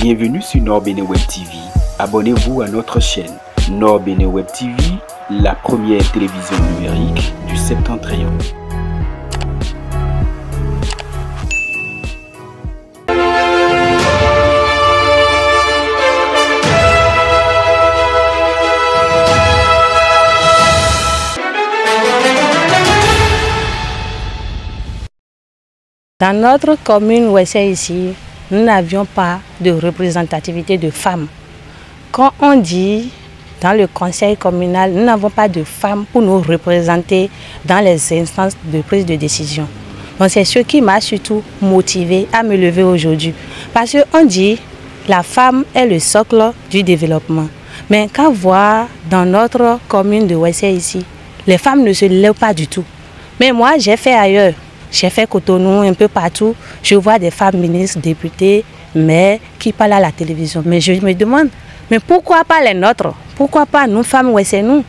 Bienvenue sur Nord Bénin Web TV. Abonnez-vous à notre chaîne Nord Bénin Web TV, la première télévision numérique du Septentrion. Dans notre commune Ouessé ici, nous n'avions pas de représentativité de femmes. Quand on dit dans le conseil communal, nous n'avons pas de femmes pour nous représenter dans les instances de prise de décision. Donc c'est ce qui m'a surtout motivée à me lever aujourd'hui. Parce qu'on dit la femme est le socle du développement. Mais quand voir dans notre commune de Ouessé ici, les femmes ne se lèvent pas du tout. Mais moi j'ai fait ailleurs. J'ai fait Cotonou un peu partout. Je vois des femmes ministres, députées, maires qui parlent à la télévision. Mais je me demande, mais pourquoi pas les nôtres? Pourquoi pas nous femmes Ouessé-nous?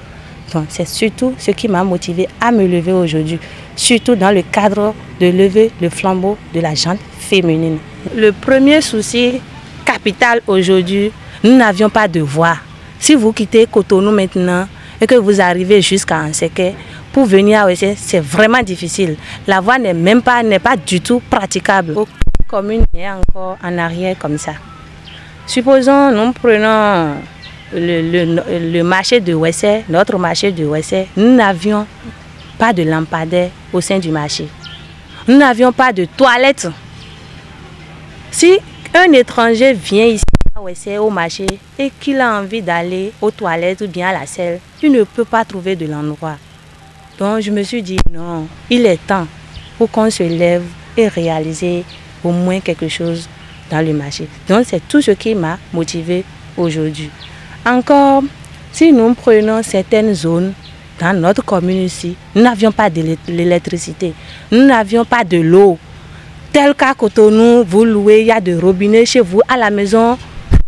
Donc c'est surtout ce qui m'a motivée à me lever aujourd'hui. Surtout dans le cadre de lever le flambeau de la gente féminine. Le premier souci capital aujourd'hui, nous n'avions pas de voix. Si vous quittez Cotonou maintenant et que vous arrivez jusqu'à Anseké, pour venir à Ouessé, c'est vraiment difficile. La voie n'est pas du tout praticable. Aucune commune n'est encore en arrière comme ça. Supposons nous prenons le marché de Ouessé, notre marché de Ouessé, nous n'avions pas de lampadaire au sein du marché. Nous n'avions pas de toilettes. Si un étranger vient ici à Ouessé au marché et qu'il a envie d'aller aux toilettes ou bien à la selle, il ne peut pas trouver de l'endroit. Donc je me suis dit non, il est temps pour qu'on se lève et réaliser au moins quelque chose dans le marché. Donc c'est tout ce qui m'a motivée aujourd'hui. Encore, si nous prenons certaines zones dans notre commune ici, nous n'avions pas d'électricité, nous n'avions pas de l'eau. Tel qu'à Cotonou, vous louez, il y a des robinets chez vous à la maison,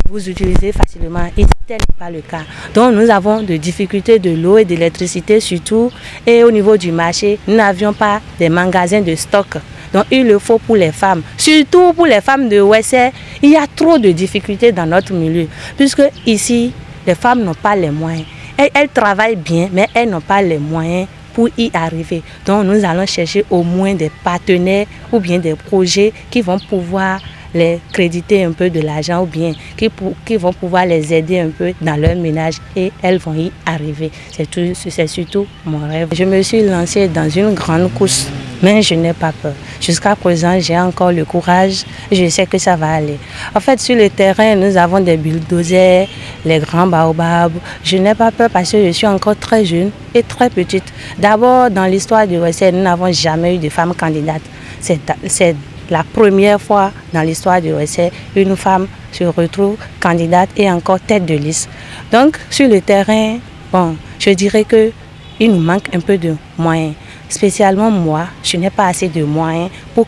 vous utilisez facilement. Ici, tel n'est pas le cas. Donc nous avons des difficultés de l'eau et de l'électricité surtout. Et au niveau du marché, nous n'avions pas des magasins de stock. Donc il le faut pour les femmes. Surtout pour les femmes de Ouessé, il y a trop de difficultés dans notre milieu. Puisque ici, les femmes n'ont pas les moyens. Elles travaillent bien, mais elles n'ont pas les moyens pour y arriver. Donc nous allons chercher au moins des partenaires ou bien des projets qui vont pouvoir les créditer un peu de l'argent ou bien qui vont pouvoir les aider un peu dans leur ménage et elles vont y arriver. C'est surtout mon rêve. Je me suis lancée dans une grande course, mais je n'ai pas peur. Jusqu'à présent, j'ai encore le courage et je sais que ça va aller. En fait, sur le terrain, nous avons des bulldozers, les grands baobabs. Je n'ai pas peur parce que je suis encore très jeune et très petite. D'abord, dans l'histoire de Ouessé, nous n'avons jamais eu de femmes candidates. C'est la première fois dans l'histoire de Ouessé, une femme se retrouve candidate et encore tête de liste. Donc, sur le terrain, bon, je dirais qu'il nous manque un peu de moyens. Spécialement moi, je n'ai pas assez de moyens pour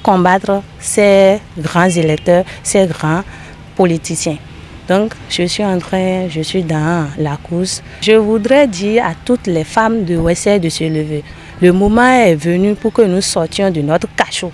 combattre ces grands électeurs, ces grands politiciens. Donc, je suis dans la course. Je voudrais dire à toutes les femmes de Ouessé de se lever. Le moment est venu pour que nous sortions de notre cachot,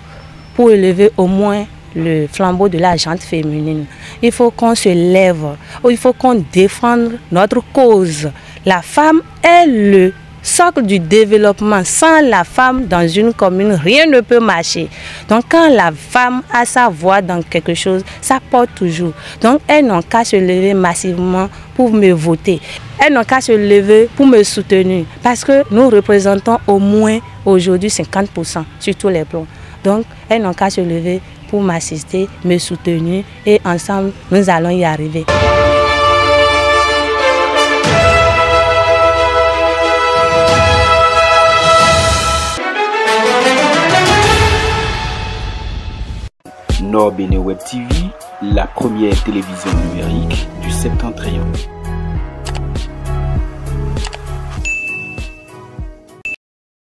pour élever au moins le flambeau de la gente féminine. Il faut qu'on se lève, il faut qu'on défende notre cause. La femme est le socle du développement. Sans la femme dans une commune, rien ne peut marcher. Donc quand la femme a sa voix dans quelque chose, ça porte toujours. Donc elles n'ont qu'à se lever massivement pour me voter. Elles n'ont qu'à se lever pour me soutenir. Parce que nous représentons au moins aujourd'hui 50% sur tous les plans. Donc elles n'ont qu'à se lever pour m'assister, me soutenir et ensemble nous allons y arriver. Nord Bénin Web TV, la première télévision numérique du Septentrion.